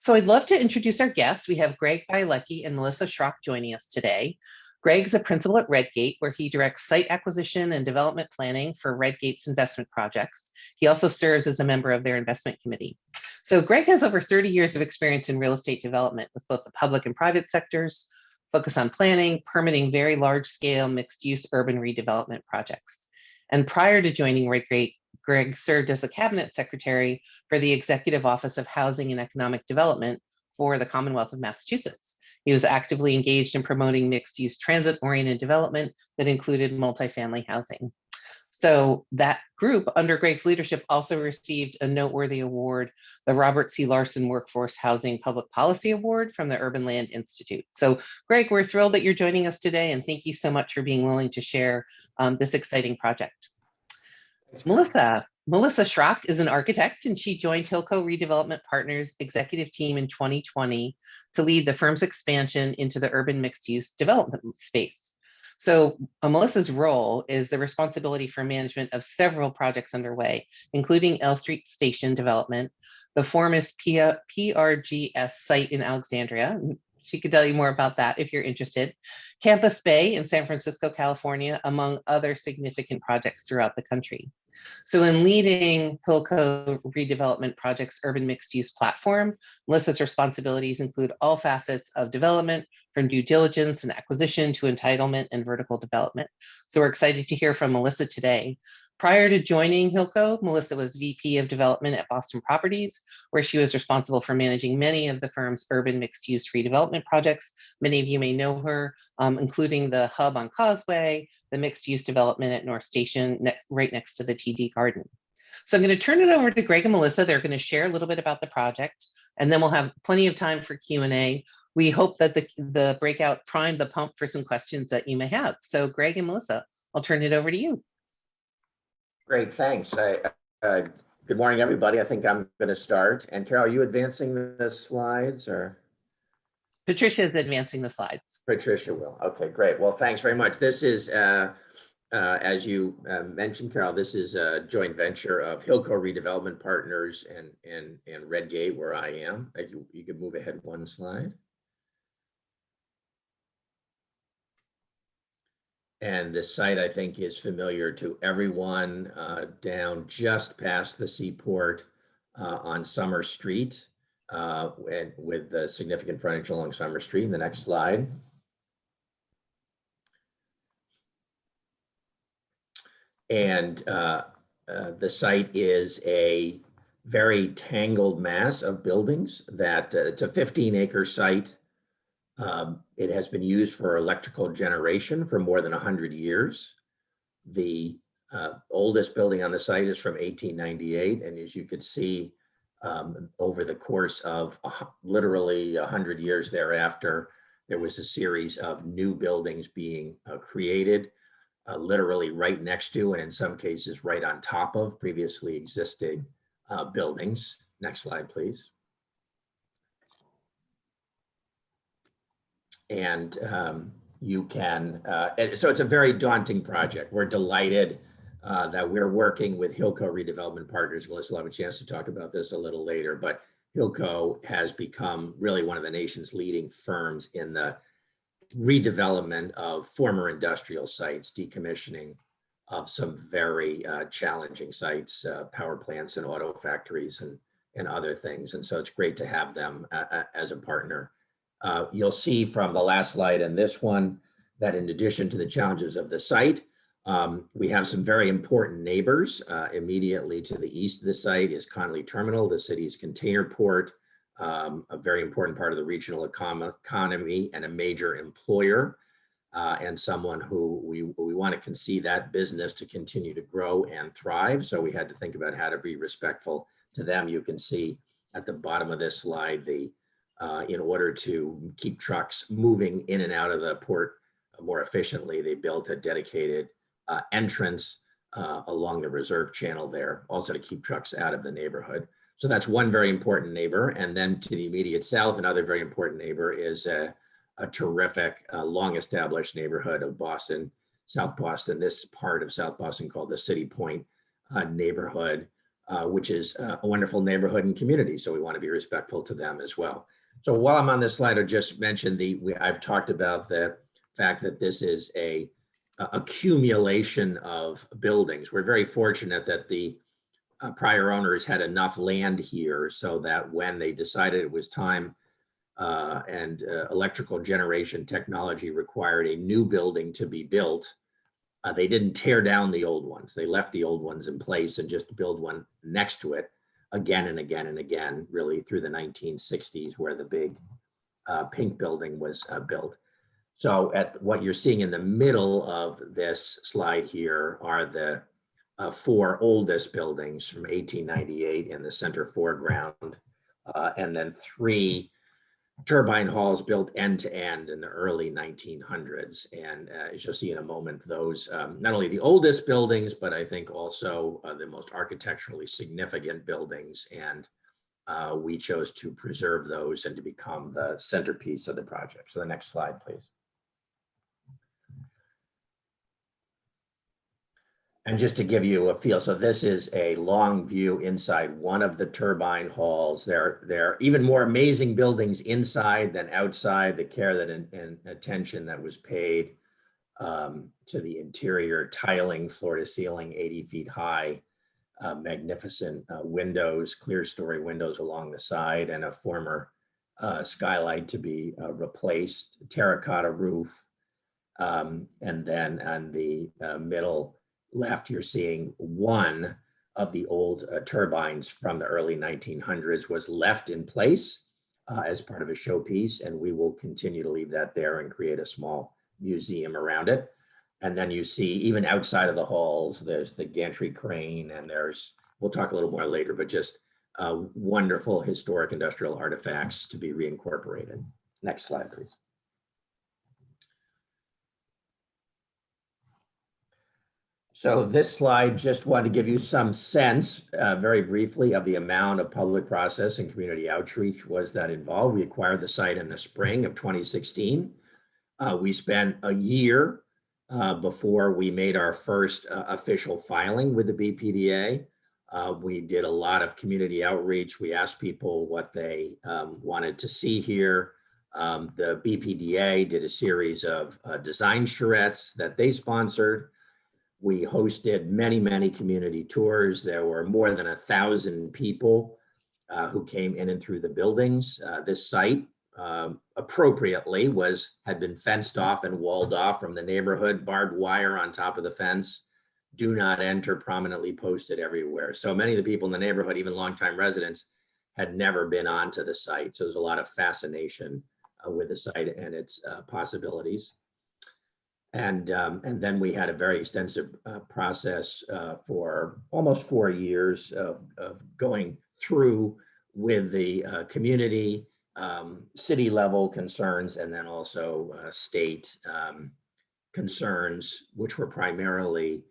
So I'd love to introduce our guests. We have Greg Bielecki and Melissa Schrock joining us today. Greg's a principal at Redgate, where he directs site acquisition and development planning for Redgate's investment projects. He also serves as a member of their investment committee. So Greg has over 30 years of experience in real estate development with both the public and private sectors, focus on planning, permitting very large-scale mixed-use urban redevelopment projects. And prior to joining Redgate, Greg served as the cabinet secretary for the Executive Office of Housing and Economic Development for the Commonwealth of Massachusetts. He was actively engaged in promoting mixed-use transit-oriented development that included multifamily housing. So that group under Greg's leadership also received a noteworthy award, the Robert C. Larson Workforce Housing Public Policy Award from the Urban Land Institute. So Greg, we're thrilled that you're joining us today, and thank you so much for being willing to share this exciting project. Melissa Schrock is an architect, and she joined Hilco Redevelopment Partners executive team in 2020 to lead the firm's expansion into the urban mixed-use development space. So Melissa's role is the responsibility for management of several projects underway, including L Street Station Development, the Formis PRGS site in Alexandria. She could tell you more about that if you're interested. Campus Bay in San Francisco, California, among other significant projects throughout the country. So in leading Hilco Redevelopment Project's urban mixed-use platform, Melissa's responsibilities include all facets of development, from due diligence and acquisition to entitlement and vertical development. So we're excited to hear from Melissa today. Prior to joining Hilco, Melissa was VP of Development at Boston Properties, where she was responsible for managing many of the firm's urban mixed-use redevelopment projects. Many of you may know her, including the Hub on Causeway, the mixed-use development at North Station, right next to the TD Garden. So I'm going to turn it over to Greg and Melissa. They're going to share a little bit about the project, and then we'll have plenty of time for Q&A. We hope that the breakout primed the pump for some questions that you may have. So Greg and Melissa, I'll turn it over to you. Great, thanks. Good morning, everybody. I think I'm going to start. And Carol, are you advancing the slides or? Patricia is advancing the slides. Patricia will. Okay, great. Well, thanks very much. This is, as you mentioned, Carol, this is a joint venture of Hilco Redevelopment Partners and Redgate, where I am. You could move ahead one slide. And this site, I think, is familiar to everyone, down just past the seaport on Summer Street, and with the significant frontage along Summer Street. The next slide. And the site is a very tangled mass of buildings that it's a 15-acre site. It has been used for electrical generation for more than 100 years. The oldest building on the site is from 1898. And as you could see, over the course of literally 100 years thereafter, there was a series of new buildings being created, literally right next to, and in some cases right on top of previously existing buildings. Next slide, please. And you can, so it's a very daunting project. We're delighted that we're working with Hilco Redevelopment Partners. Melissa will have a chance to talk about this a little later, but Hilco has become really one of the nation's leading firms in the redevelopment of former industrial sites, decommissioning of some very challenging sites, power plants and auto factories and other things. And so it's great to have them as a partner. You'll see from the last slide and this one that in addition to the challenges of the site, we have some very important neighbors. Immediately to the east of the site is Connolly Terminal, the city's container port, a very important part of the regional economy and a major employer, and someone who we want to see that business to continue to grow and thrive. So we had to think about how to be respectful to them. You can see at the bottom of this slide, in order to keep trucks moving in and out of the port more efficiently, they built a dedicated entrance along the reserve channel there, also to keep trucks out of the neighborhood. So that's one very important neighbor. And then to the immediate south, another very important neighbor is a terrific, long-established neighborhood of Boston, South Boston, this part of South Boston called the City Point neighborhood, which is a wonderful neighborhood and community. So we want to be respectful to them as well. So while I'm on this slide, I just mentioned I've talked about the fact that this is a accumulation of buildings. We're very fortunate that the prior owners had enough land here so that when they decided it was time and electrical generation technology required a new building to be built, they didn't tear down the old ones. They left the old ones in place and just build one next to it again and again and again, really through the 1960s, where the big pink building was built. So at what you're seeing in the middle of this slide here are the four oldest buildings from 1898 in the center foreground, and then three turbine halls built end to end in the early 1900s. And as you'll see in a moment, those not only the oldest buildings, but I think also the most architecturally significant buildings. And we chose to preserve those and to become the centerpiece of the project. So the next slide, please. And just to give you a feel, so this is a long view inside one of the turbine halls. There are even more amazing buildings inside than outside. The care and attention that was paid to the interior tiling, floor to ceiling, 80 feet high, magnificent windows, clear story windows along the side, and a former skylight to be replaced, terracotta roof. And then on the middle left, you're seeing one of the old turbines from the early 1900s was left in place as part of a showpiece, and we will continue to leave that there and create a small museum around it. And then you see, even outside of the halls, there's the gantry crane, and we'll talk a little more later, but just wonderful historic industrial artifacts to be reincorporated. Next slide, please. So this slide just wanted to give you some sense, very briefly, of the amount of public process and community outreach was that involved. We acquired the site in the spring of 2016. We spent a year before we made our first official filing with the BPDA. We did a lot of community outreach. We asked people what they wanted to see here. The BPDA did a series of design charrettes that they sponsored. We hosted many, many community tours. There were more than 1,000 people who came in and through the buildings. This site appropriately had been fenced off and walled off from the neighborhood, barbed wire on top of the fence, do not enter prominently posted everywhere. So many of the people in the neighborhood, even longtime residents, had never been onto the site. So there's a lot of fascination with the site and its possibilities. And then we had a very extensive process for almost 4 years of going through with the community, city level concerns, and then also state concerns, which were primarily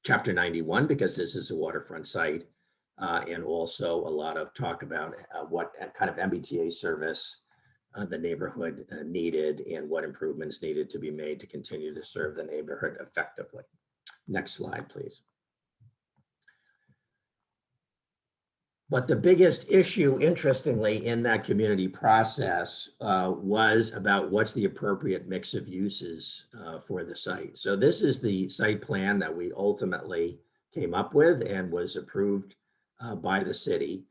Chapter 91, because this is a waterfront site, and also a lot of talk about what kind of MBTA service the neighborhood needed and what improvements needed to be made to continue to serve the neighborhood effectively. Next slide, please. But the biggest issue, interestingly, in that community process was about what's the appropriate mix of uses for the site. So this is the site plan that we ultimately came up with and was approved by the city.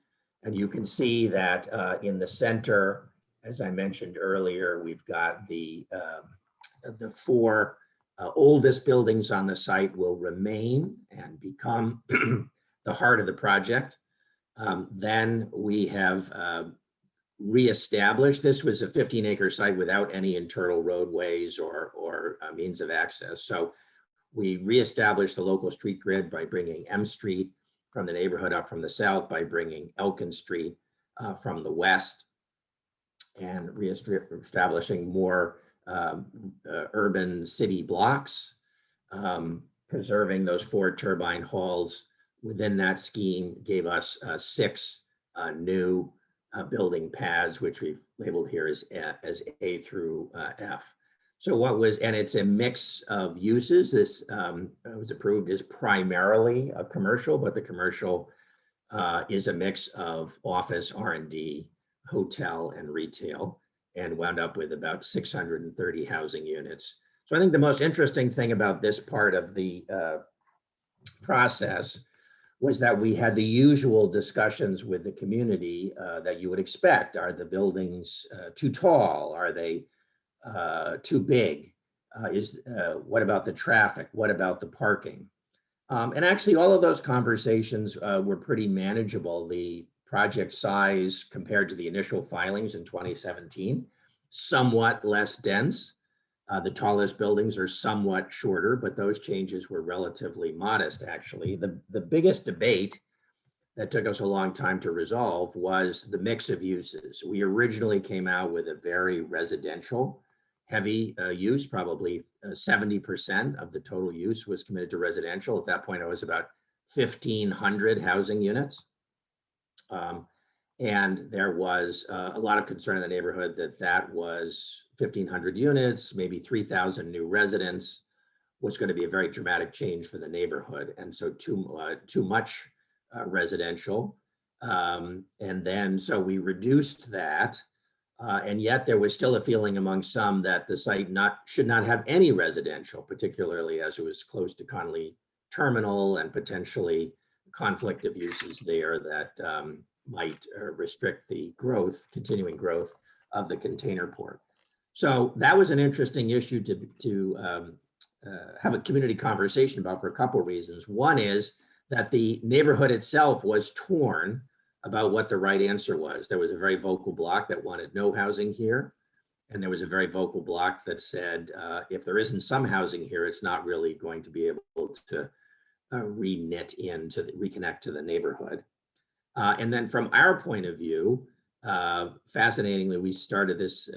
And you can see that in the center, as I mentioned earlier, we've got the four oldest buildings on the site will remain and become the heart of the project. Then we have reestablished, this was a 15-acre site without any internal roadways or means of access. So we reestablished the local street grid by bringing M Street from the neighborhood up from the south, by bringing Elkin Street from the west, and reestablishing more urban city blocks, preserving those 4 turbine halls within that scheme gave us 6 new building pads, which we've labeled here as A through F. So and it's a mix of uses. This was approved as primarily a commercial, but the commercial is a mix of office, R&D, hotel, and retail, and wound up with about 630 housing units. So I think the most interesting thing about this part of the process was that we had the usual discussions with the community that you would expect. Are the buildings too tall? Are they too big? What about the traffic? What about the parking? And actually, all of those conversations were pretty manageable. The project size compared to the initial filings in 2017, somewhat less dense. The tallest buildings are somewhat shorter, but those changes were relatively modest, actually. The biggest debate that took us a long time to resolve was the mix of uses. We originally came out with a very residential heavy use, probably 70% of the total use was committed to residential. At that point, it was about 1,500 housing units. And there was a lot of concern in the neighborhood that was 1,500 units, maybe 3,000 new residents was going to be a very dramatic change for the neighborhood. And so too much residential. And then so we reduced that. And yet there was still a feeling among some that the site should not have any residential, particularly as it was close to Connolly Terminal and potentially conflict of uses there that might restrict the continuing growth of the container port. So that was an interesting issue to have a community conversation about for a couple of reasons. One is that the neighborhood itself was torn about what the right answer was. There was a very vocal bloc that wanted no housing here. And there was a very vocal bloc that said, if there isn't some housing here, it's not really going to be able to reconnect to the neighborhood. And then from our point of view, fascinatingly, we started this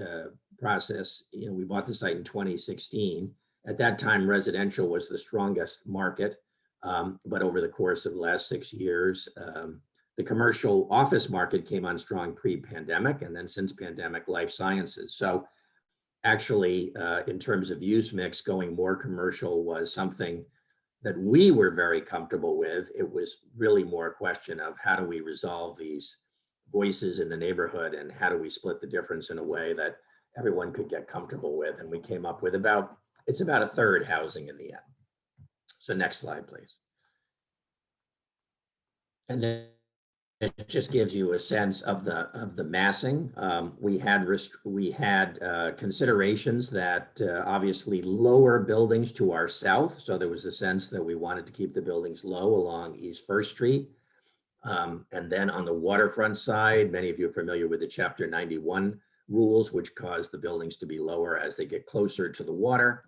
process, we bought the site in 2016. At that time, residential was the strongest market, but over the course of the last 6 years, the commercial office market came on strong pre-pandemic, and then since pandemic, life sciences. So actually, in terms of use mix, going more commercial was something that we were very comfortable with. It was really more a question of how do we resolve these voices in the neighborhood and how do we split the difference in a way that everyone could get comfortable with. And we came up with it's about a third housing in the end. So next slide, please. And then it just gives you a sense of the massing. We had considerations that obviously lower buildings to our south. So there was a sense that we wanted to keep the buildings low along East First Street. And then on the waterfront side, many of you are familiar with the Chapter 91 rules, which cause the buildings to be lower as they get closer to the water.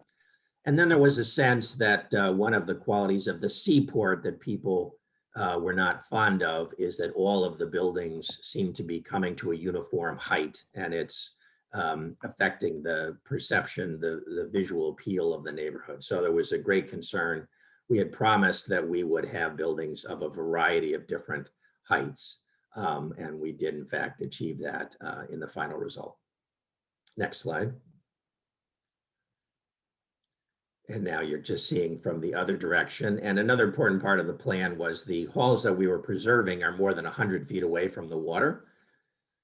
And then there was a sense that one of the qualities of the seaport that people were not fond of is that all of the buildings seem to be coming to a uniform height, and it's affecting the perception, the visual appeal of the neighborhood. So there was a great concern. We had promised that we would have buildings of a variety of different heights, and we did in fact achieve that in the final result. Next slide. And now you're just seeing from the other direction. And another important part of the plan was the halls that we were preserving are more than 100 feet away from the water.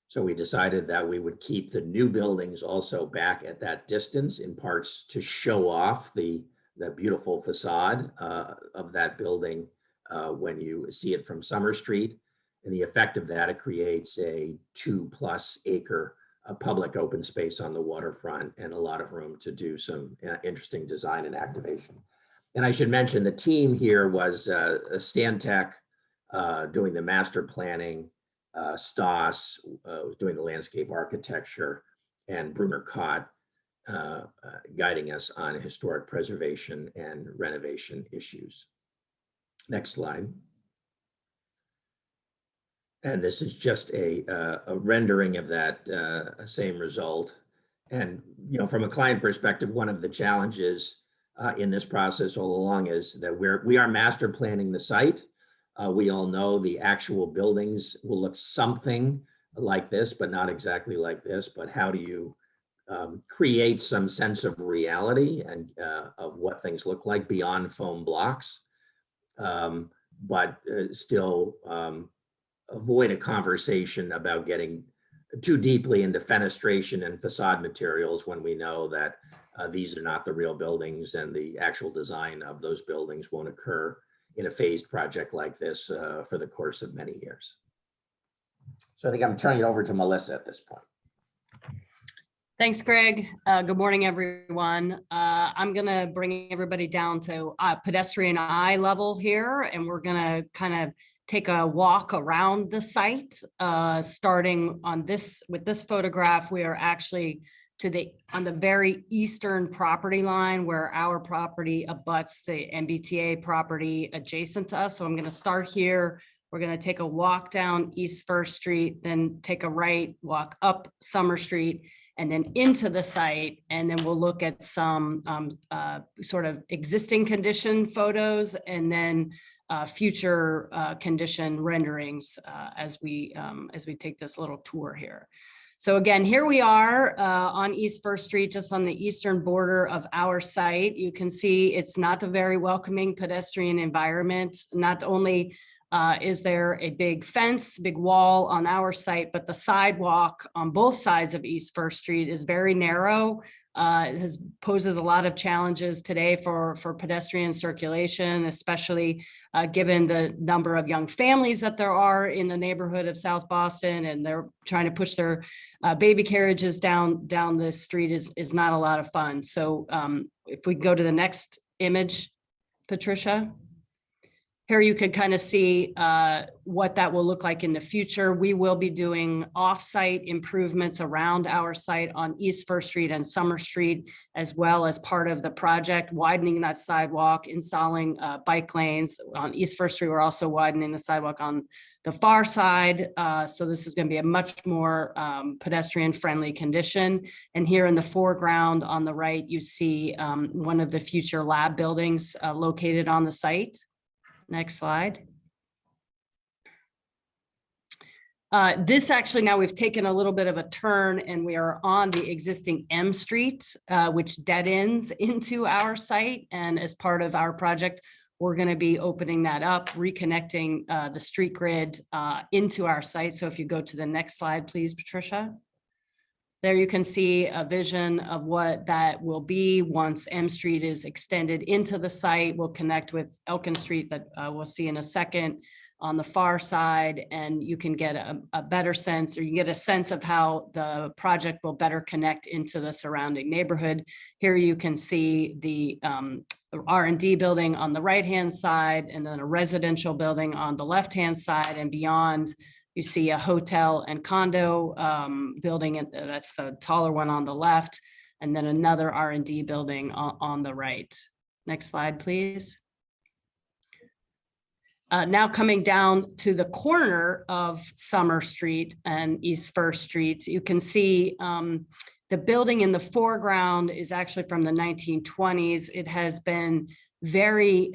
So we decided that we would keep the new buildings also back at that distance, in parts to show off the beautiful facade of that building when you see it from Summer Street. And the effect of that, it creates a 2+ acre public open space on the waterfront and a lot of room to do some interesting design and activation. And I should mention the team here was Stantec doing the master planning, Stoss doing the landscape architecture, and Brunner Cott guiding us on historic preservation and renovation issues. Next slide. And this is just a rendering of that same result. And from a client perspective, one of the challenges in this process all along is that we are master planning the site. We all know the actual buildings will look something like this, but not exactly like this. But how do you create some sense of reality and of what things look like beyond foam blocks, but still avoid a conversation about getting too deeply into fenestration and facade materials when we know that these are not the real buildings, and the actual design of those buildings won't occur in a phased project like this for the course of many years. So I think I'm turning it over to Melissa at this point. Thanks, Greg. Good morning, everyone. I'm going to bring everybody down to pedestrian eye level here, and we're going to kind of take a walk around the site. Starting on with this photograph, we are actually on the very eastern property line where our property abuts the MBTA property adjacent to us. So I'm going to start here. We're going to take a walk down East First Street, then take a right, walk up Summer Street, and then into the site. And then we'll look at some sort of existing condition photos, and then future condition renderings as we take this little tour here. So again, here we are on East First Street, just on the eastern border of our site. You can see it's not a very welcoming pedestrian environment. Not only is there a big fence, big wall on our site, but the sidewalk on both sides of East First Street is very narrow. It poses a lot of challenges today for pedestrian circulation, especially given the number of young families that there are in the neighborhood of South Boston, and they're trying to push their baby carriages down this street is not a lot of fun. So if we go to the next image, Patricia. Here you can kind of see what that will look like in the future. We will be doing off-site improvements around our site on East First Street and Summer Street, as well as part of the project, widening that sidewalk, installing bike lanes. On East First Street, we're also widening the sidewalk on the far side. So this is going to be a much more pedestrian-friendly condition. And here in the foreground on the right, you see one of the future lab buildings located on the site. Next slide. This actually, now we've taken a little bit of a turn, and we are on the existing M Street, which dead ends into our site. And as part of our project, we're going to be opening that up, reconnecting the street grid into our site. So if you go to the next slide, please, Patricia. There you can see a vision of what that will be once M Street is extended into the site. We'll connect with Elkin Street that we'll see in a second on the far side, and you can get a better sense, or you get a sense of how the project will better connect into the surrounding neighborhood. Here you can see the R&D building on the right-hand side, and then a residential building on the left-hand side, and beyond you see a hotel and condo building, and that's the taller one on the left, and then another R&D building on the right. Next slide, please. Now coming down to the corner of Summer Street and East First Street, you can see the building in the foreground is actually from the 1920s. It has been very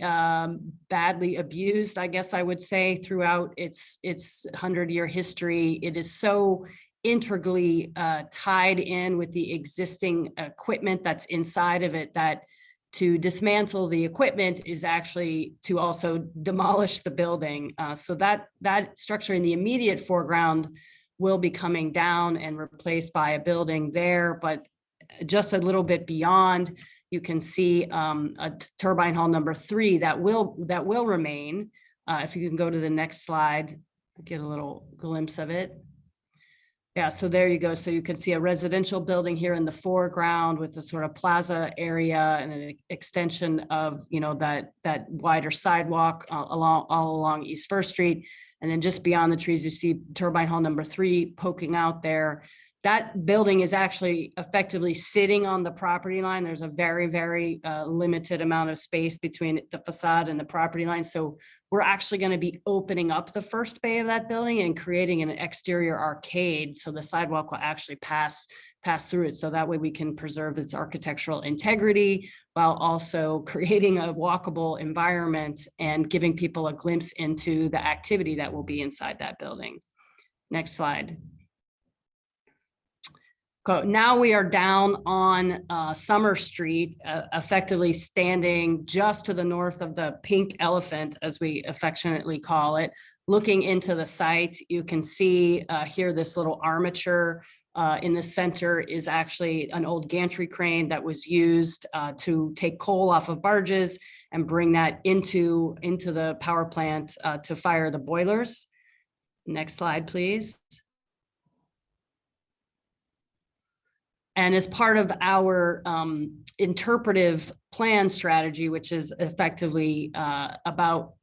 badly abused, I guess I would say, throughout its 100-year history. It is so integrally tied in with the existing equipment that's inside of it that to dismantle the equipment is actually to also demolish the building. So that structure in the immediate foreground will be coming down and replaced by a building there, but just a little bit beyond, you can see a turbine hall number 3 that will remain. If you can go to the next slide, get a little glimpse of it. Yeah, so there you go. So you can see a residential building here in the foreground with a sort of plaza area and an extension of, you know, that wider sidewalk all along East First Street. And then just beyond the trees, you see turbine hall number 3 poking out there. That building is actually effectively sitting on the property line. There's a very, very limited amount of space between the facade and the property line. So we're actually going to be opening up the first bay of that building and creating an exterior arcade. So the sidewalk will actually pass through it. So that way we can preserve its architectural integrity while also creating a walkable environment and giving people a glimpse into the activity that will be inside that building. Next slide. Now we are down on Summer Street, effectively standing just to the north of the pink elephant, as we affectionately call it. Looking into the site, you can see here this little armature in the center is actually an old gantry crane that was used to take coal off of barges and bring that into the power plant to fire the boilers. Next slide, please. And as part of our interpretive plan strategy, which is effectively about,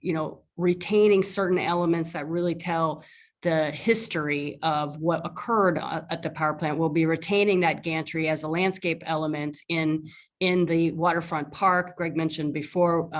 retaining certain elements that really tell the history of what occurred at the power plant, we'll be retaining that gantry as a landscape element in the waterfront park. Greg mentioned before,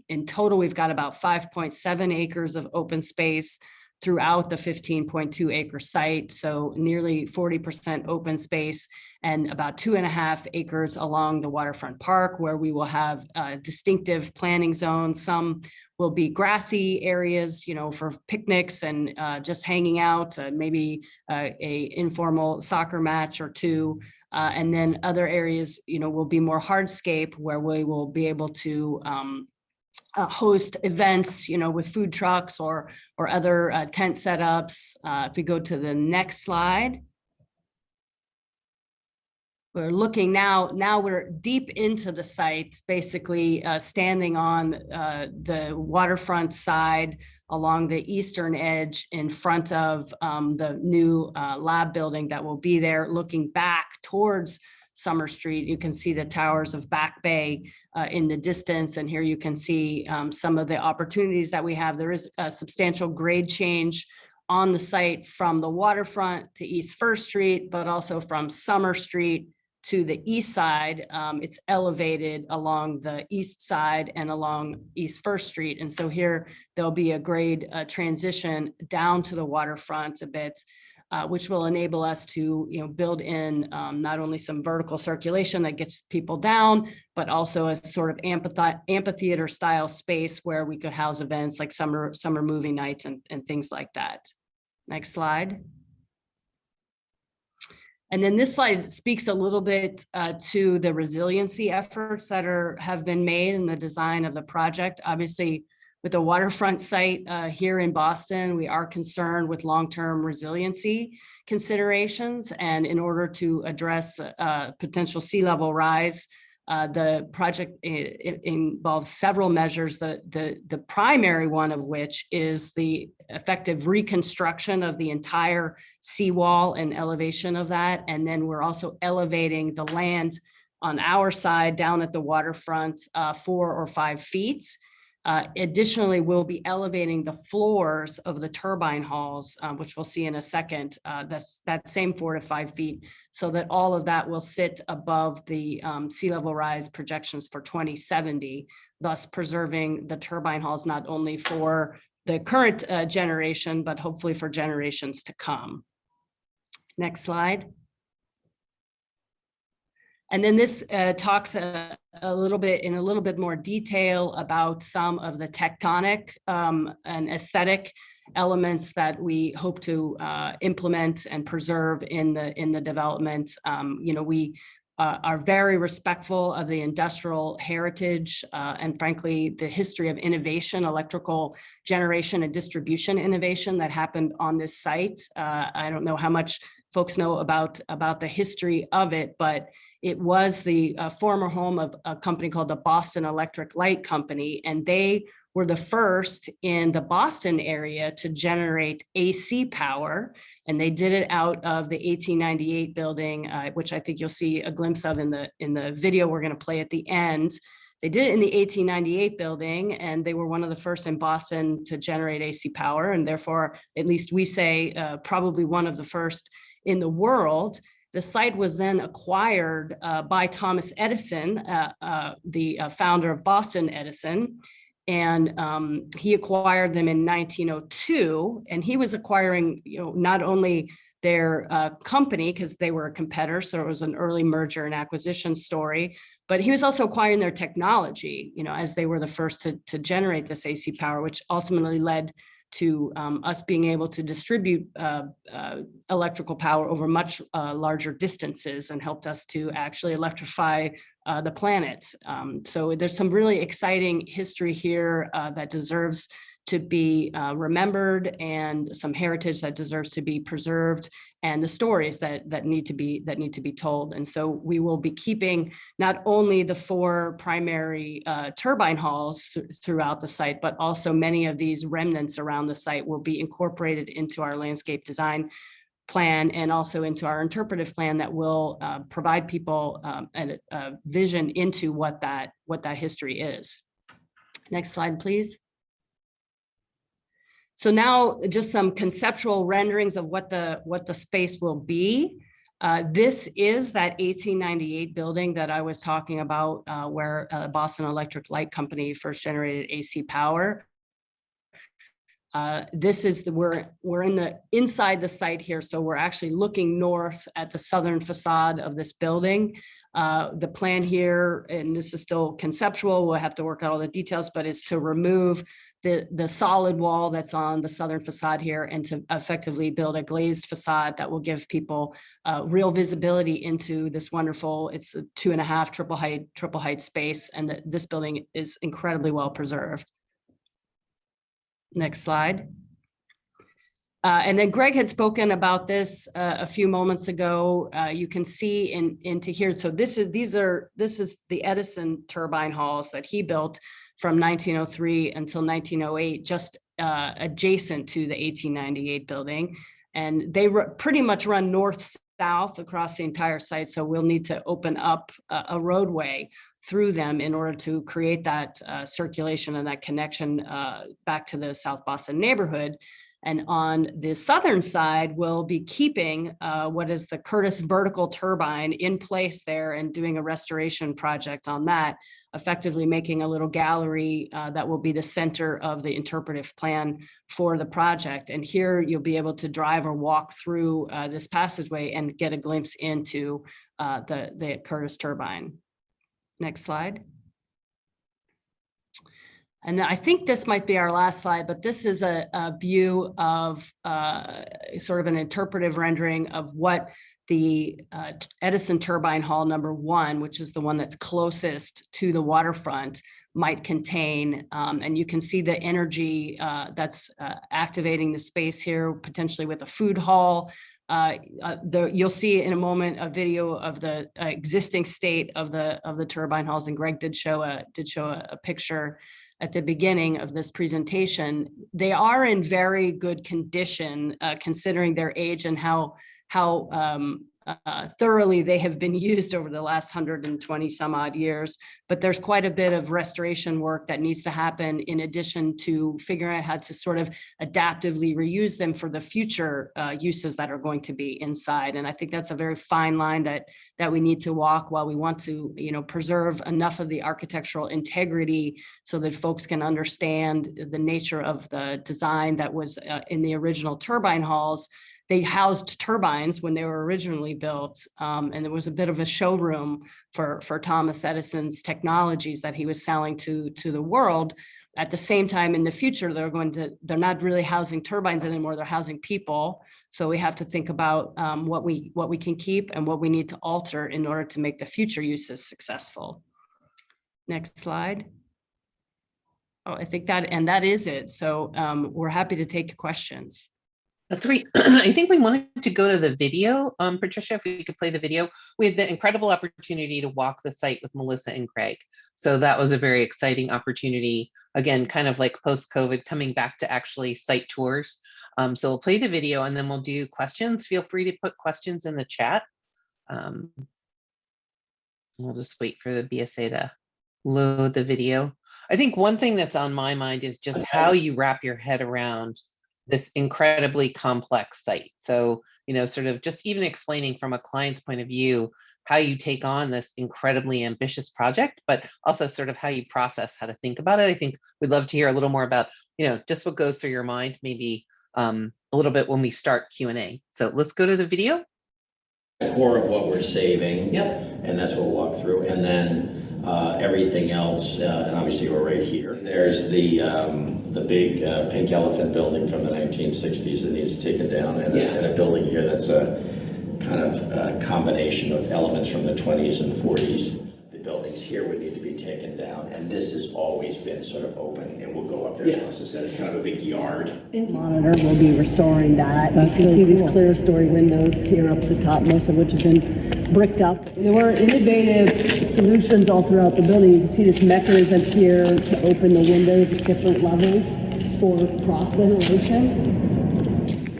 in total, we've got about 5.7 acres of open space throughout the 15.2 acre site. So nearly 40% open space and about 2.5 acres along the waterfront park, where we will have distinctive planning zones. Some will be grassy areas, for picnics and just hanging out, maybe a informal soccer match or two. And then other areas, will be more hardscape, where we will be able to host events, with food trucks or other tent setups. If we go to the next slide. We're looking now we're deep into the site, basically standing on the waterfront side along the eastern edge in front of the new lab building that will be there, looking back towards Summer Street. You can see the towers of Back Bay in the distance, and here you can see some of the opportunities that we have. There is a substantial grade change on the site from the waterfront to East First Street, but also from Summer Street to the east side. It's elevated along the east side and along East First Street. And so here there'll be a grade transition down to the waterfront a bit, which will enable us to build in not only some vertical circulation that gets people down, but also a sort of amphitheater style space where we could house events like summer movie nights and things like that. Next slide. And then this slide speaks a little bit to the resiliency efforts that have been made in the design of the project. Obviously, with the waterfront site here in Boston, we are concerned with long-term resiliency considerations. And in order to address potential sea level rise, the project involves several measures, the primary one of which is the effective reconstruction of the entire seawall and elevation of that. And then we're also elevating the land on our side down at the waterfront 4 or 5 feet. Additionally, we'll be elevating the floors of the turbine halls, which we'll see in a second. That's that same 4 to 5 feet, so that all of that will sit above the sea level rise projections for 2070, thus preserving the turbine halls not only for the current generation, but hopefully for generations to come. Next slide. And then this talks a little bit more detail about some of the tectonic and aesthetic elements that we hope to implement and preserve in the development. We are very respectful of the industrial heritage and frankly, the history of innovation, electrical generation and distribution innovation that happened on this site. I don't know how much folks know about the history of it, but it was the former home of a company called the Boston Electric Light Company, and they were the first in the Boston area to generate AC power, and they did it out of the 1898 building, which I think you'll see a glimpse of in the video we're going to play at the end. They did it in the 1898 building, and they were one of the first in Boston to generate AC power, and therefore, at least we say, probably one of the first in the world. The site was then acquired by Thomas Edison, the founder of Boston Edison, and he acquired them in 1902. And he was acquiring, not only their company because they were a competitor, so it was an early merger and acquisition story, but he was also acquiring their technology, as they were the first to generate this AC power, which ultimately led to us being able to distribute electrical power over much larger distances, and helped us to actually electrify the planet. So there's some really exciting history here that deserves to be remembered, and some heritage that deserves to be preserved, and the stories that need to be told. And so we will be keeping not only the 4 primary turbine halls throughout the site, but also many of these remnants around the site will be incorporated into our landscape design plan, and also into our interpretive plan that will provide people a vision into what that history is. Next slide, please. So now just some conceptual renderings of what the space will be. This is that 1898 building that I was talking about, where Boston Electric Light Company first generated AC power. This is we're in the inside the site here, so we're actually looking north at the southern facade of this building. The plan here, and this is still conceptual, we'll have to work out all the details, but is to remove the solid wall that's on the southern facade here, and to effectively build a glazed facade that will give people real visibility into this wonderful, it's a 2.5 triple height space, and this building is incredibly well preserved. Next slide. And then Greg had spoken about this a few moments ago. You can see into here. So this is the Edison turbine halls that he built from 1903 until 1908, just adjacent to the 1898 building. And they pretty much run north-south across the entire site. So we'll need to open up a roadway through them in order to create that circulation and that connection back to the South Boston neighborhood. And on the southern side, we'll be keeping what is the Curtis vertical turbine in place there, and doing a restoration project on that, effectively making a little gallery that will be the center of the interpretive plan for the project. And here you'll be able to drive or walk through this passageway and get a glimpse into the Curtis turbine. Next slide. And I think this might be our last slide, but this is a view of sort of an interpretive rendering of what the Edison turbine hall number 1, which is the one that's closest to the waterfront, might contain. And you can see the energy that's activating the space here, potentially with a food hall. You'll see in a moment a video of the existing state of the turbine halls, and Greg did show a picture at the beginning of this presentation. They are in very good condition, considering their age and how thoroughly they have been used over the last 120 some odd years. But there's quite a bit of restoration work that needs to happen, in addition to figuring out how to sort of adaptively reuse them for the future uses that are going to be inside. And I think that's a very fine line that we need to walk, while we want to, preserve enough of the architectural integrity so that folks can understand the nature of the design that was in the original turbine halls. They housed turbines when they were originally built, and there was a bit of a showroom for Thomas Edison's technologies that he was selling to the world. At the same time, in the future, they're not really housing turbines anymore, they're housing people. So we have to think about what we can keep and what we need to alter in order to make the future uses successful. Next slide. Oh, I think that is it. So we're happy to take questions. That's great. I think we wanted to go to the video. Patricia, if we could play the video. We had the incredible opportunity to walk the site with Melissa and Greg. So that was a very exciting opportunity. Again, kind of like post-COVID, coming back to actually site tours. So we'll play the video and then we'll do questions. Feel free to put questions in the chat. We'll just wait for the BSA to load the video. I think one thing that's on my mind is just how you wrap your head around this incredibly complex site. So, sort of just even explaining from a client's point of view, how you take on this incredibly ambitious project, but also sort of how you process how to think about it. I think we'd love to hear a little more about, just what goes through your mind, maybe a little bit when we start Q&A. So let's go to the video. The core of what we're saving, and that's what we'll walk through. And then Everything else, and obviously we're right here. There's the big pink elephant building from the 1960s that needs taken down, and a building here that's a kind of a combination of elements from the 20s and 40s. The buildings here would need to be taken down, and this has always been sort of open, and we'll go up there. As Melissa said, it's kind of a big yard. Monitor will be restoring that. You can see these clear story windows here up at the top, most of which have been bricked up. There were innovative solutions all throughout the building. You can see this mechanism here to open the windows at different levels for cross ventilation.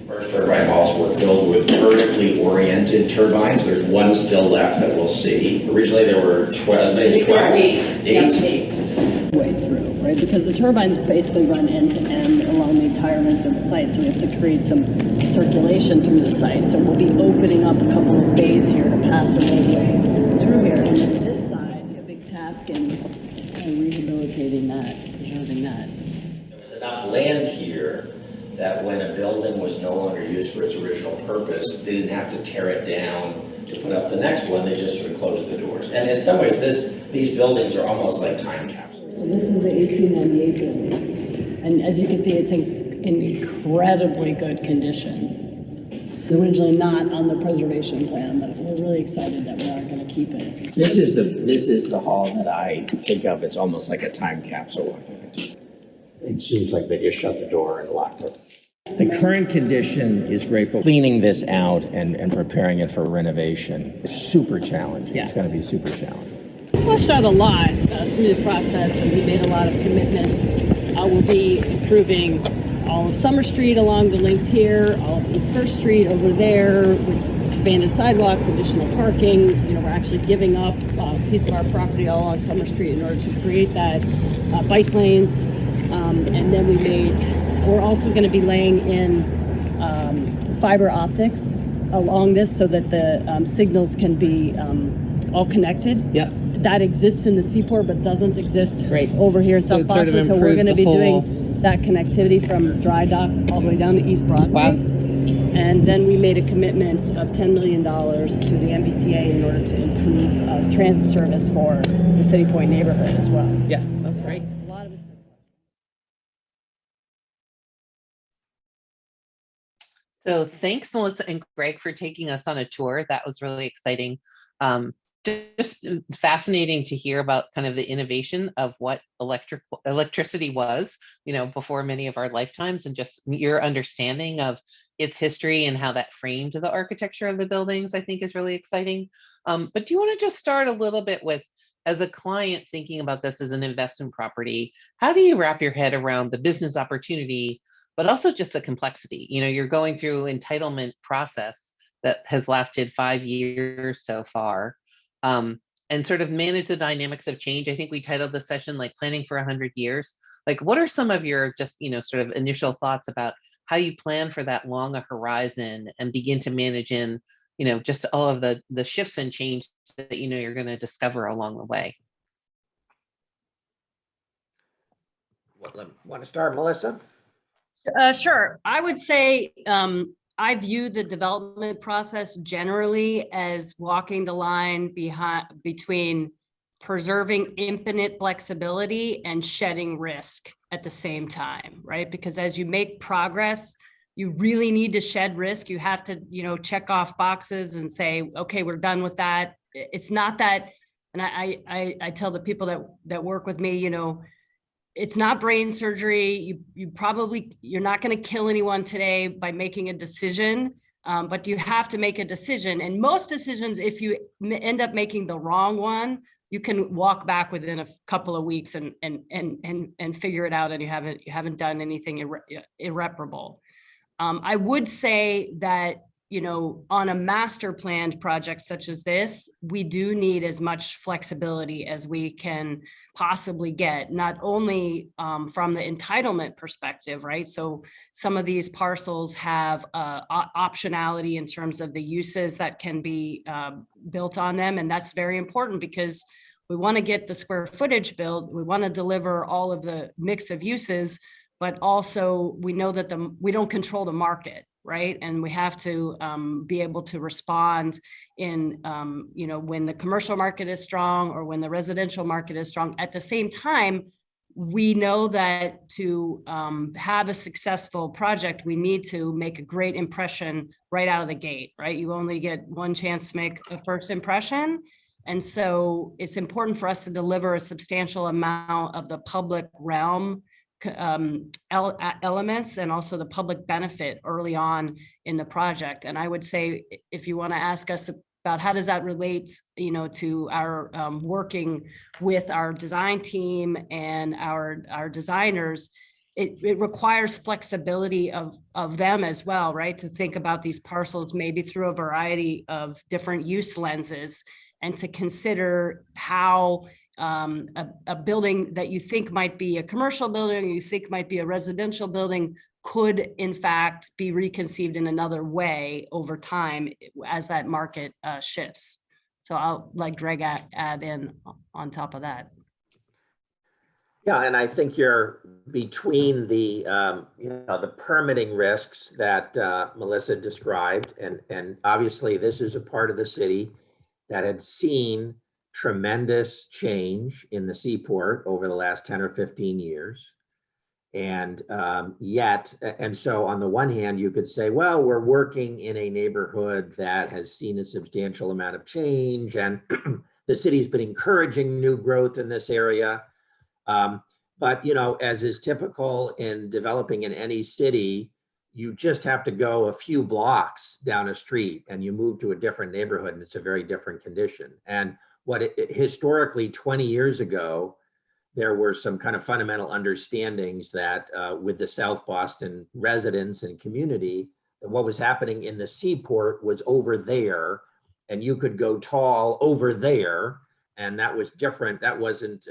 First turbine halls were filled with vertically oriented turbines. There's one still left that we'll see. Originally there were 12, eight. Way through, right? Because the turbines basically run end to end along the entire length of the site, so we have to create some circulation through the site. So we'll be opening up a couple of bays here to pass a roadway through here. And then this side, a big task in rehabilitating that, preserving that. There was enough land here that when a building was no longer used for its original purpose, they didn't have to tear it down to put up the next one. They just sort of closed the doors. And in some ways, these buildings are almost like time capsules. So this is the 1898 building. And as you can see, it's in incredibly good condition. It's originally not on the preservation plan, but we're really excited that we are going to keep it. This is the hall that I think of. It's almost like a time capsule. It seems like they just shut the door and locked it. The current condition is great, but cleaning this out and preparing it for renovation is super challenging. Yeah. It's going to be super challenging. We fleshed out a lot through the process, and we made a lot of commitments. We'll be improving all of Summer Street along the length here, all of East First Street over there, with expanded sidewalks, additional parking. You know, we're actually giving up a piece of our property all along Summer Street in order to create that bike lanes. And then we're also going to be laying in fiber optics along this so that the signals can be all connected. Yep. That exists in the Seaport but doesn't exist Right. over here in So South it sort of Boston. So we're improves going to the be whole- doing that connectivity from Dry Dock all the way down to East Broadway. Wow. And then we made a commitment of $10 million to the MBTA in order to improve transit service for the City Point neighborhood as well. Yeah, that's right. A lot of it's So thanks, Melissa and Greg, for taking us on a tour. That was really exciting. Just fascinating to hear about kind of the innovation of what electricity was, you know, before many of our lifetimes, and just your understanding of its history and how that framed the architecture of the buildings, I think is really exciting. But do you want to just start a little bit with, as a client thinking about this as an investment property, how do you wrap your head around the business opportunity, but also just the complexity? You know, you're going through entitlement process that has lasted 5 years so far, and sort of manage the dynamics of change. I think we titled the session like planning for 100 years. Like, what are some of your just, you know, sort of initial thoughts about how you plan for that long a horizon and begin to manage in, you know, just all of the shifts and change that, you know, you're going to discover along the way? Want to start, Melissa? Sure. I would say I view the development process generally as walking the line between preserving infinite flexibility and shedding risk at the same time, right? Because as you make progress, you really need to shed risk. You have to, you know, check off boxes and say, okay, we're done with that. It's not that, and I tell the people that work with me, you know, it's not brain surgery. You're not going to kill anyone today by making a decision, but you have to make a decision. And most decisions, if you end up making the wrong one, you can walk back within a couple of weeks and figure it out, and you haven't done anything irreparable. I would say that, you know, on a master planned project such as this, we do need as much flexibility as we can possibly get, not only from the entitlement perspective, right? So some of these parcels have optionality in terms of the uses that can be built on them. And that's very important because we want to get the square footage built. We want to deliver all of the mix of uses, but also we know that we don't control the market, right? And we have to be able to respond in, when the commercial market is strong or when the residential market is strong. At the same time, we know that to have a successful project, we need to make a great impression right out of the gate, right? You only get one chance to make a first impression. And so it's important for us to deliver a substantial amount of the public realm elements and also the public benefit early on in the project. And I would say, if you want to ask us about how does that relate, to our working with our design team and our designers, it requires flexibility of them as well, right? To think about these parcels maybe through a variety of different use lenses, and to consider how a building that you think might be a commercial building, or you think might be a residential building, could in fact be reconceived in another way over time as that market shifts. So I'll let Greg add in on top of that. Yeah, and I think you're between the the permitting risks that Melissa described, and obviously this is a part of the city that had seen tremendous change in the seaport over the last 10 or 15 years. And so on the one hand, you could say, well, we're working in a neighborhood that has seen a substantial amount of change, and the city's been encouraging new growth in this area. But, as is typical in developing in any city, you just have to go a few blocks down a street and you move to a different neighborhood, and it's a very different condition. And historically 20 years ago, there were some kind of fundamental understandings that with the South Boston residents and community, that what was happening in the seaport was over there, and you could go tall over there, and that was different. That wasn't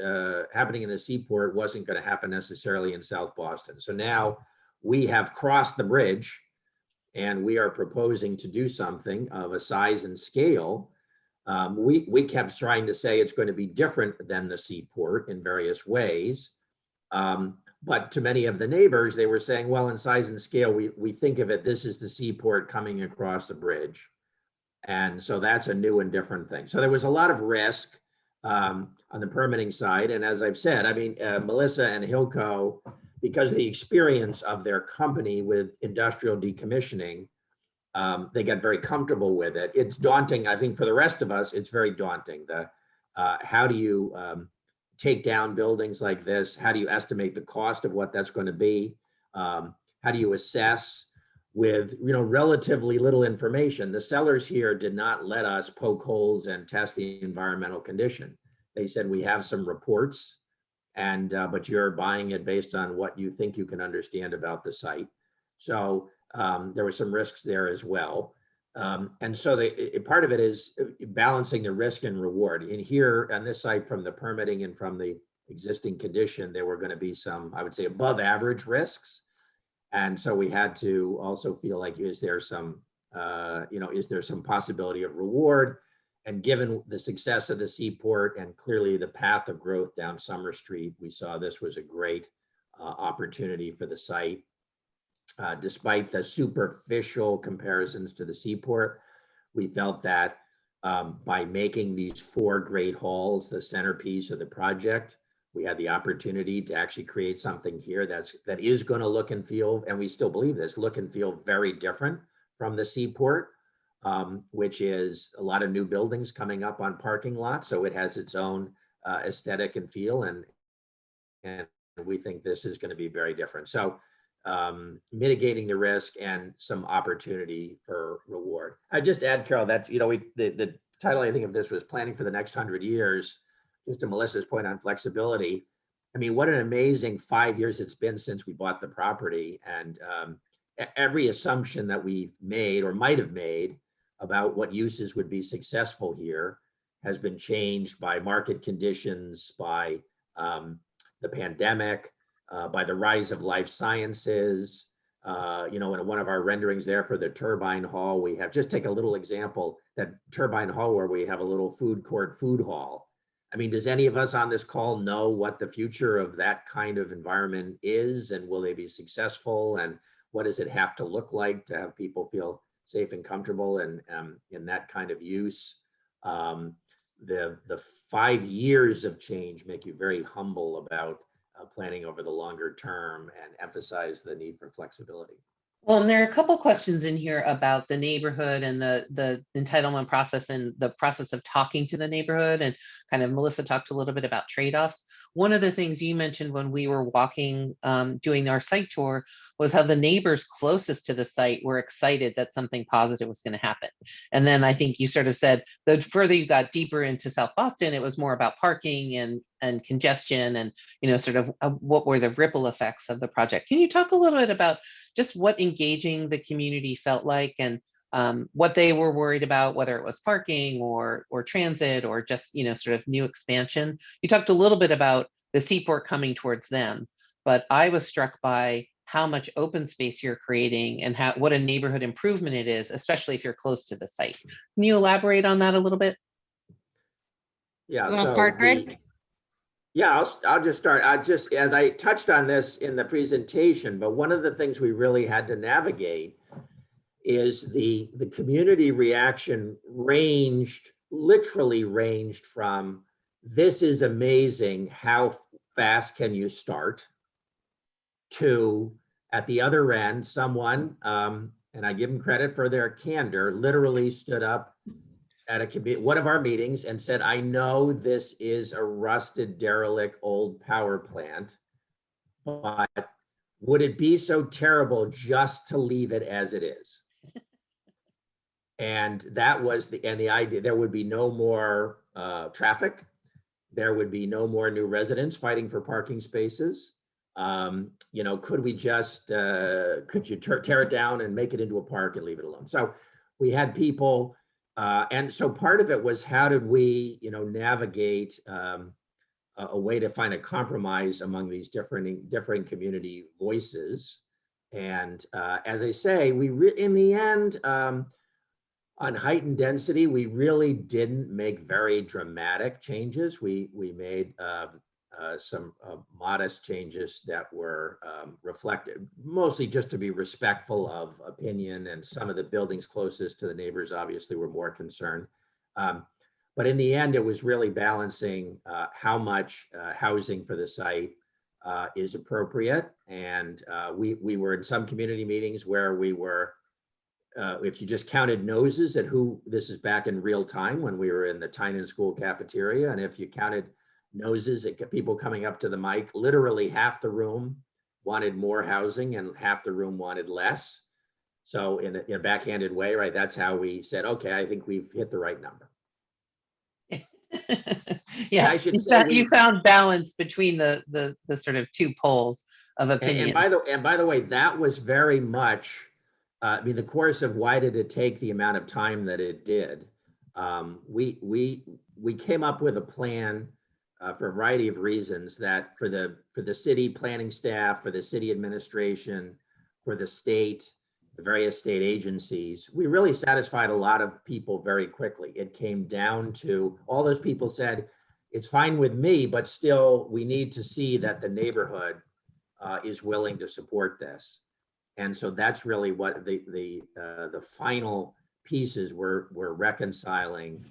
happening in the seaport, wasn't going to happen necessarily in South Boston. So now we have crossed the bridge, and we are proposing to do something of a size and scale. We kept trying to say it's going to be different than the seaport in various ways. But to many of the neighbors, they were saying, well, in size and scale, we think of it, this is the seaport coming across the bridge. And so that's a new and different thing. So there was a lot of risk on the permitting side. And as I've said, Melissa and Hilco, because of the experience of their company with industrial decommissioning, they got very comfortable with it. It's daunting. I think for the rest of us, it's very daunting. How do you take down buildings like this? How do you estimate the cost of what that's going to be? How do you assess with relatively little information? The sellers here did not let us poke holes and test the environmental condition. They said, we have some reports, and but you're buying it based on what you think you can understand about the site. So there were some risks there as well. And so part of it is balancing the risk and reward. And here on this site, from the permitting and from the existing condition, there were going to be some, I would say, above average risks. And so we had to also feel like, is there some possibility of reward? And given the success of the seaport and clearly the path of growth down Summer Street, we saw this was a great opportunity for the site. Despite the superficial comparisons to the seaport, we felt that by making these 4 great halls the centerpiece of the project, we had the opportunity to actually create something here that is going to look and feel, and we still believe this, look and feel very different from the seaport, which is a lot of new buildings coming up on parking lots. So it has its own aesthetic and feel, and we think this is going to be very different. So mitigating the risk and some opportunity for reward. I just add, Carol, that's, the title, I think, of this was Planning for the Next 100 Years. Just to Melissa's point on flexibility, what an amazing 5 years it's been since we bought the property. And every assumption that we've made or might have made about what uses would be successful here has been changed by market conditions, by the pandemic, by the rise of life sciences. In one of our renderings there for the turbine hall, we have, just take a little example, that turbine hall where we have a little food court food hall. Does any of us on this call know what the future of that kind of environment is, and will they be successful? And what does it have to look like to have people feel safe and comfortable and in that kind of use. The 5 years of change make you very humble about planning over the longer term and emphasize the need for flexibility. Well, and there are a couple questions in here about the neighborhood and the entitlement process and the process of talking to the neighborhood, and kind of Melissa talked a little bit about trade-offs. One of the things you mentioned when we were walking, doing our site tour, was how the neighbors closest to the site were excited that something positive was going to happen. And then I think you sort of said the further you got deeper into South Boston, it was more about parking and congestion and, you know, sort of what were the ripple effects of the project. Can you talk a little bit about just what engaging the community felt like, and what they were worried about, whether it was parking or transit or just, you know, sort of new expansion? You talked a little bit about the seaport coming towards them, but I was struck by how much open space you're creating and what a neighborhood improvement it is, especially if you're close to the site. Can you elaborate on that a little bit? Yeah. You want to start, Greg? Yeah, I'll just start. As I touched on this in the presentation, but one of the things we really had to navigate is the community reaction literally ranged from, this is amazing, how fast can you start, to, at the other end, someone, and I give them credit for their candor, literally stood up at one of our meetings and said, I know this is a rusted, derelict, old power plant, but would it be so terrible just to leave it as it is? And that was the idea. There would be no more traffic. There would be no more new residents fighting for parking spaces. You know, could we just, could you tear it down and make it into a park and leave it alone? So we had people, and so part of it was, how did we, you know, navigate a way to find a compromise among these different community voices. And as I say, in the end, on height and density, we really didn't make very dramatic changes. We made some modest changes that were reflected, mostly just to be respectful of opinion, and some of the buildings closest to the neighbors obviously were more concerned. But in the end, it was really balancing how much housing for the site is appropriate. And we were in some community meetings where we were, if you just counted noses at this is back in real time when we were in the Tynan School cafeteria, and if you counted noses at people coming up to the mic, literally half the room wanted more housing and half the room wanted less. So in a backhanded way, right, that's how we said, okay, I think we've hit the right number. Yeah, I should say you found balance between the sort of two poles of opinion. And by the way, that was very much, I mean, the course of why did it take the amount of time that it did. We came up with a plan for a variety of reasons, that for the city planning staff, for the city administration, for the state, the various state agencies, we really satisfied a lot of people very quickly. It came down to, all those people said, it's fine with me, but still we need to see that the neighborhood is willing to support this. And so that's really what the final pieces were reconciling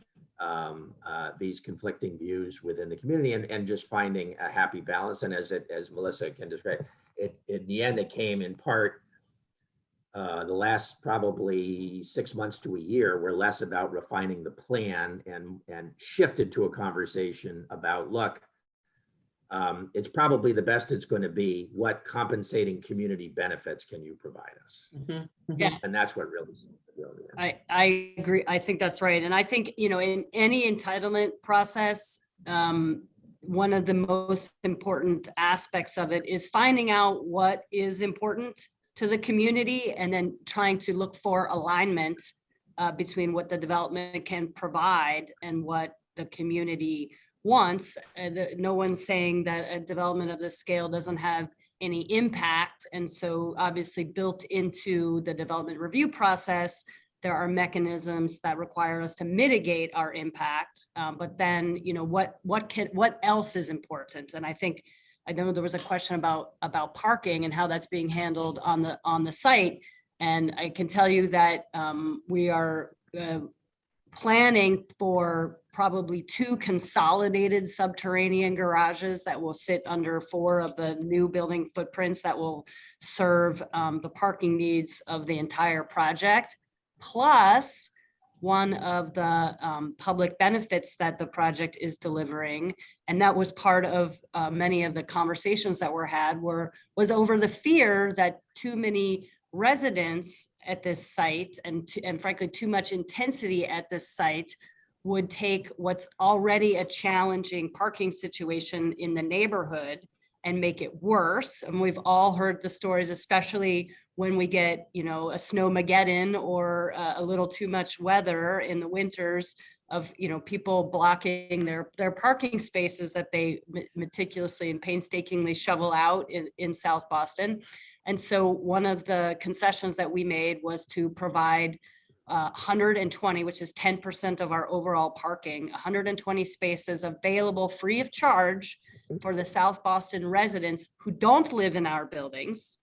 these conflicting views within the community, and just finding a happy balance. And as Melissa can describe, in the end, it came in part, the last probably 6 months to a year were less about refining the plan and shifted to a conversation about, look, it's probably the best it's going to be. What compensating community benefits can you provide us? Yeah. And that's what really. I agree. I think that's right. And I think, you know, in any entitlement process, one of the most important aspects of it is finding out what is important to the community, and then trying to look for alignment between what the development can provide and what the community wants. No one's saying that a development of this scale doesn't have any impact. And so obviously built into the development review process, there are mechanisms that require us to mitigate our impact. But then, you know, what else is important? And I think I know there was a question about parking and how that's being handled on the site. And I can tell you that we are planning for probably 2 consolidated subterranean garages that will sit under 4 of the new building footprints that will serve the parking needs of the entire project. Plus, one of the public benefits that the project is delivering, and that was part of many of the conversations that were had, was over the fear that too many residents at this site and frankly too much intensity at this site would take what's already a challenging parking situation in the neighborhood and make it worse. And we've all heard the stories, especially when we get, a snowmageddon or a little too much weather in the winters, of people blocking their parking spaces that they meticulously and painstakingly shovel out in South Boston. And so one of the concessions that we made was to provide 120, which is 10% of our overall parking, 120 spaces available free of charge for the South Boston residents who don't live in our buildings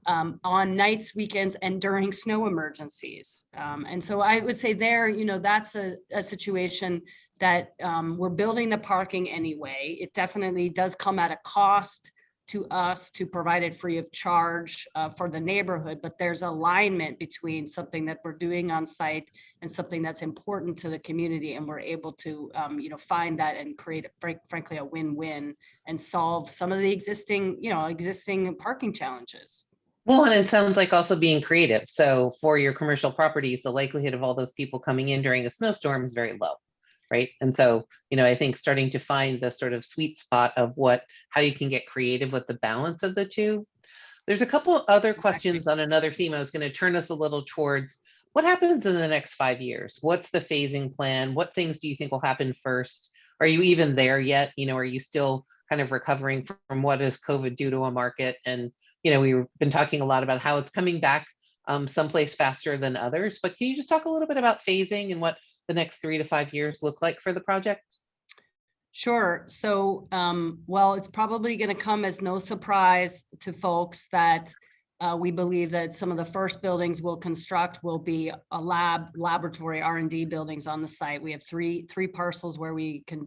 on nights, weekends, and during snow emergencies. And so I would say there, that's a situation that we're building the parking anyway. It definitely does come at a cost to us to provide it free of charge for the neighborhood, but there's alignment between something that we're doing on site and something that's important to the community, and we're able to find that and create frankly a win-win and solve some of the existing parking challenges. Well, and it sounds like also being creative. So for your commercial properties, the likelihood of all those people coming in during a snowstorm is very low, right? And so, I think starting to find the sort of sweet spot of how you can get creative with the balance of the two. There's a couple other questions on another theme. I was going to turn us a little towards what happens in the next 5 years. What's the phasing plan? What things do you think will happen first? Are you even there yet? Are you still kind of recovering from what does COVID do to a market? And, we've been talking a lot about how it's coming back someplace faster than others, but can you just talk a little bit about phasing and what the next 3 to 5 years look like for the project? Sure. So, it's probably going to come as no surprise to folks that we believe that some of the first buildings we'll construct will be laboratory R&D buildings on the site. We have 4 parcels where we can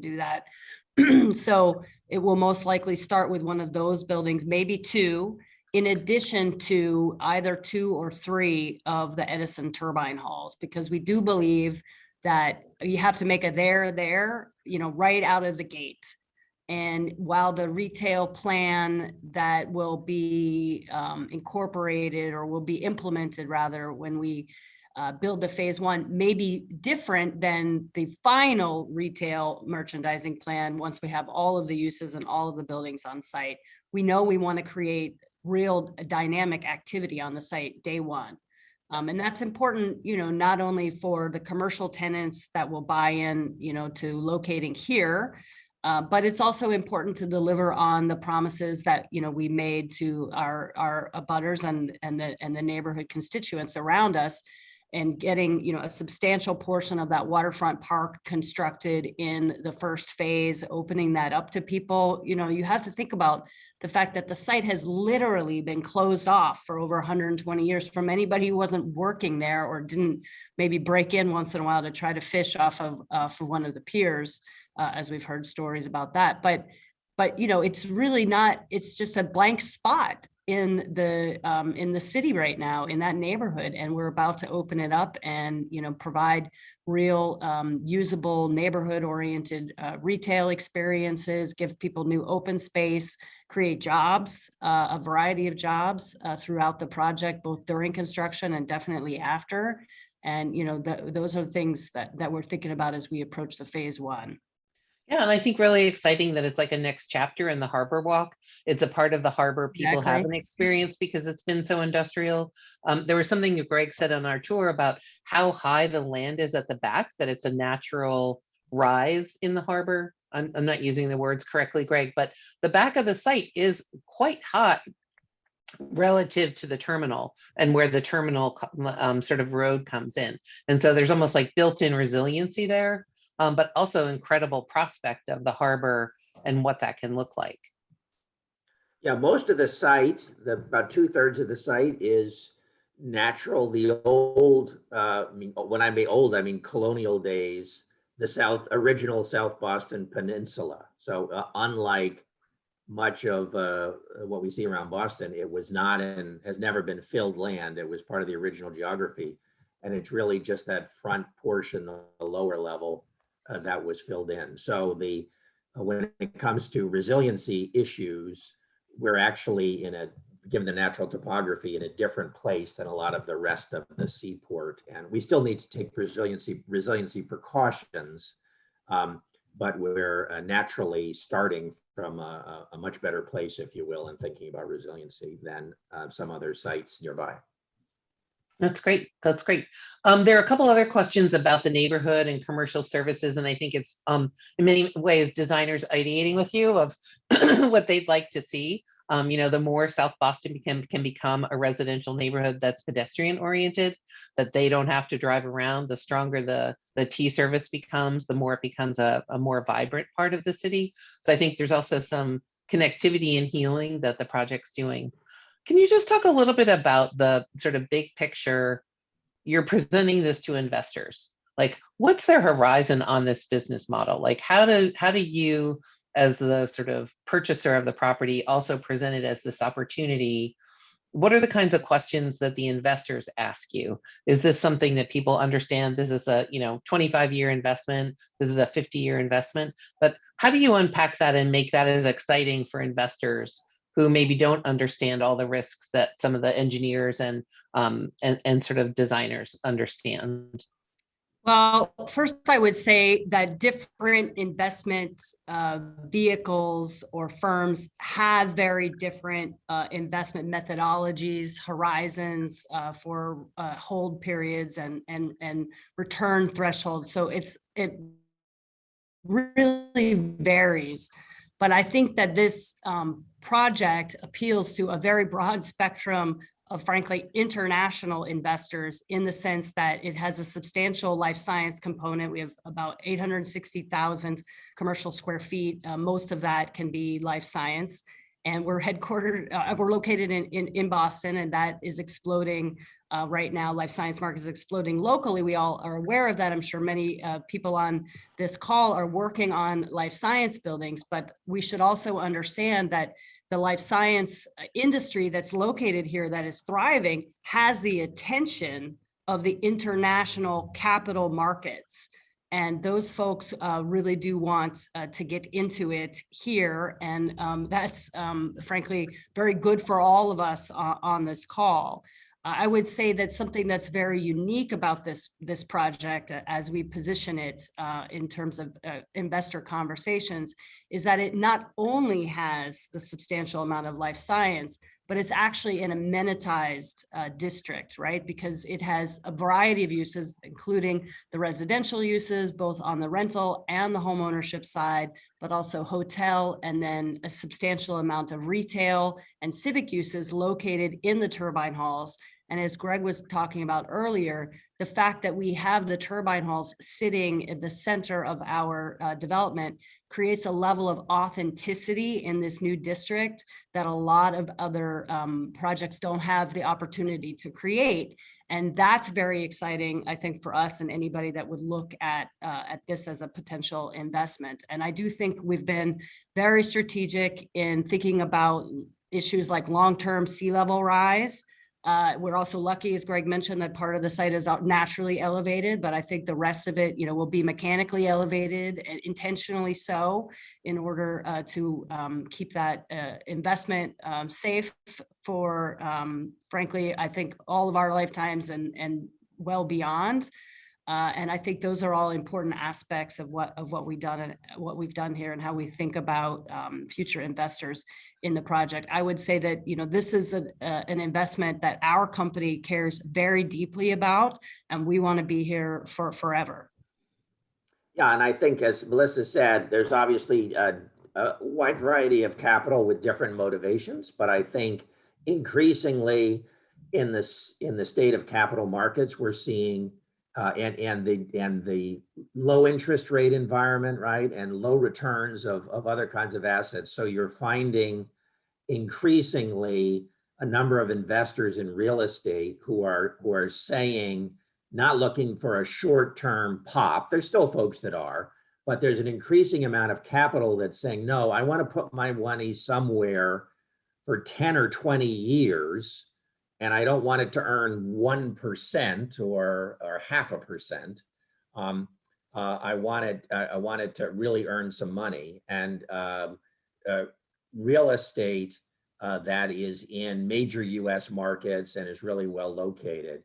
do that. So it will most likely start with one of those buildings, maybe 2, in addition to either 2 or 3 of the Edison turbine halls, because we do believe that you have to make a there, right out of the gate. And while the retail plan that will be incorporated or will be implemented rather when we build the phase 1 may be different than the final retail merchandising plan once we have all of the uses and all of the buildings on site. We know we want to create real dynamic activity on the site day 1. And that's important, not only for the commercial tenants that will buy in, to locating here, but it's also important to deliver on the promises that, we made to our abutters and the neighborhood constituents around us, and getting, a substantial portion of that waterfront park constructed in the first phase, opening that up to people. You have to think about the fact that the site has literally been closed off for over 120 years from anybody who wasn't working there or didn't maybe break in once in a while to try to fish off of one of the piers, as we've heard stories about that. But it's really not, it's just a blank spot in the city right now, in that neighborhood, and we're about to open it up and provide real usable neighborhood oriented retail experiences, give people new open space, create jobs, a variety of jobs throughout the project, both during construction and definitely after. And those are the things that we're thinking about as we approach the phase 1. Yeah, and I think really exciting that it's like a next chapter in the Harbor Walk. It's a part of the harbor people haven't experienced because it's been so industrial. There was something that Greg said on our tour about how high the land is at the back, that it's a natural rise in the harbor. I'm not using the words correctly, Greg, but the back of the site is quite high relative to the terminal and where the terminal sort of road comes in. And so there's almost like built-in resiliency there. But also incredible prospect of the harbor and what that can look like. Yeah, most of the site, about 2/3 of the site is natural. The old, when I mean old, I mean colonial days, the original South Boston Peninsula. So unlike much of what we see around Boston, it was not and has never been filled land. It was part of the original geography. And it's really just that front portion, the lower level, that was filled in. So when it comes to resiliency issues, we're actually given the natural topography, in a different place than a lot of the rest of the seaport. And we still need to take resiliency precautions, but we're naturally starting from a much better place, if you will, in thinking about resiliency than some other sites nearby. That's great. That's great. There are a couple other questions about the neighborhood and commercial services, and I think it's in many ways designers ideating with you of what they'd like to see. The more South Boston can become a residential neighborhood that's pedestrian oriented, that they don't have to drive around, the stronger the T service becomes, the more it becomes a more vibrant part of the city. So I think there's also some connectivity and healing that the project's doing. Can you just talk a little bit about the sort of big picture? You're presenting this to investors. Like, what's their horizon on this business model? Like, how do you, as the sort of purchaser of the property, also present it as this opportunity? What are the kinds of questions that the investors ask you? Is this something that people understand? This is a 25-year investment. This is a 50-year investment. But how do you unpack that and make that as exciting for investors who maybe don't understand all the risks that some of the engineers and sort of designers understand? Well, first I would say that different investment vehicles or firms have very different investment methodologies, horizons for hold periods and return thresholds. So it really varies. But I think that this project appeals to a very broad spectrum of, frankly, international investors, in the sense that it has a substantial life science component. We have about 860,000 commercial square feet. Most of that can be life science. And we're located in Boston, and that is exploding right now. Life science market is exploding locally. We all are aware of that. I'm sure many people on this call are working on life science buildings, but we should also understand that the life science industry that's located here, that is thriving, has the attention of the international capital markets. And those folks really do want to get into it here. And that's frankly very good for all of us on this call. I would say that something that's very unique about this project, as we position it in terms of investor conversations, is that it not only has the substantial amount of life science, but it's actually an amenitized district, right? Because it has a variety of uses, including the residential uses, both on the rental and the home ownership side, but also hotel, and then a substantial amount of retail and civic uses located in the turbine halls. And as Greg was talking about earlier, the fact that we have the turbine halls sitting at the center of our development creates a level of authenticity in this new district that a lot of other projects don't have the opportunity to create. And that's very exciting, I think, for us and anybody that would look at this as a potential investment. And I do think we've been very strategic in thinking about issues like long-term sea level rise. We're also lucky, as Greg mentioned, that part of the site is naturally elevated, but I think the rest of it, will be mechanically elevated, and intentionally so, in order to keep that investment safe for, frankly, I think all of our lifetimes and well beyond. And I think those are all important aspects of what we've done and what we've done here, and how we think about future investors in the project. I would say that this is an investment that our company cares very deeply about, and we want to be here for forever. Yeah, and I think, as Melissa said, there's obviously a wide variety of capital with different motivations, but I think increasingly in the state of capital markets, we're seeing and the low interest rate environment, right, and low returns of other kinds of assets. So you're finding increasingly a number of investors in real estate who are saying, not looking for a short-term pop. There's still folks that are, but there's an increasing amount of capital that's saying, no, I want to put my money somewhere for 10 or 20 years, and I don't want it to earn 1% or 0.5%. I want it to really earn some money. And real estate that is in major US markets and is really well located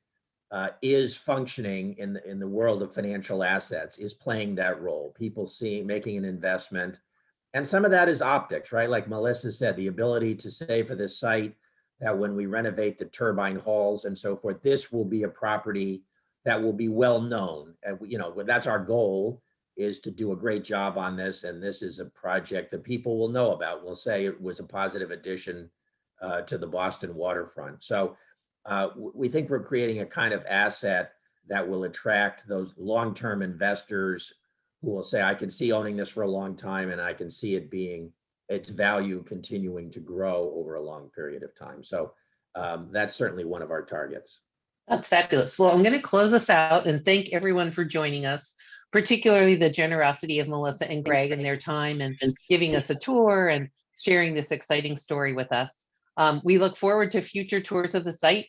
is functioning in the world of financial assets, is playing that role. People making an investment. And some of that is optics, right? Like Melissa said, the ability to say for this site that when we renovate the turbine halls and so forth, this will be a property that will be well known. And that's our goal, is to do a great job on this. And this is a project that people will know about. We'll say it was a positive addition to the Boston waterfront. So we think we're creating a kind of asset that will attract those long-term investors who will say, I can see owning this for a long time, and I can see its value continuing to grow over a long period of time. So that's certainly one of our targets. That's fabulous. Well, I'm going to close us out and thank everyone for joining us, particularly the generosity of Melissa and Greg and their time and giving us a tour and sharing this exciting story with us. We look forward to future tours of the site,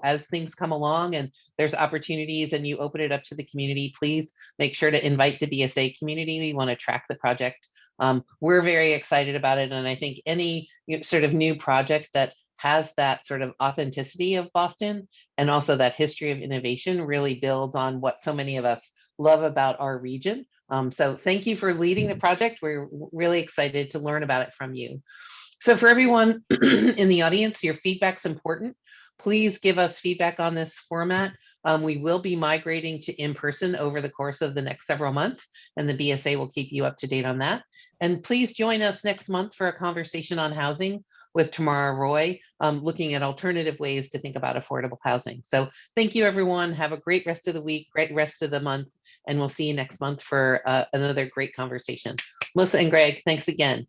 as things come along and there's opportunities and you open it up to the community. Please make sure to invite the BSA community. We want to track the project. We're very excited about it. And I think any sort of new project that has that sort of authenticity of Boston and also that history of innovation really builds on what so many of us love about our region. So thank you for leading the project. We're really excited to learn about it from you. So for everyone in the audience, your feedback's important. Please give us feedback on this format. We will be migrating to in-person over the course of the next several months, and the BSA will keep you up to date on that. And please join us next month for a conversation on housing with Tamara Roy, looking at alternative ways to think about affordable housing. So thank you, everyone. Have a great rest of the week, great rest of the month, and we'll see you next month for another great conversation. Melissa and Greg, thanks again.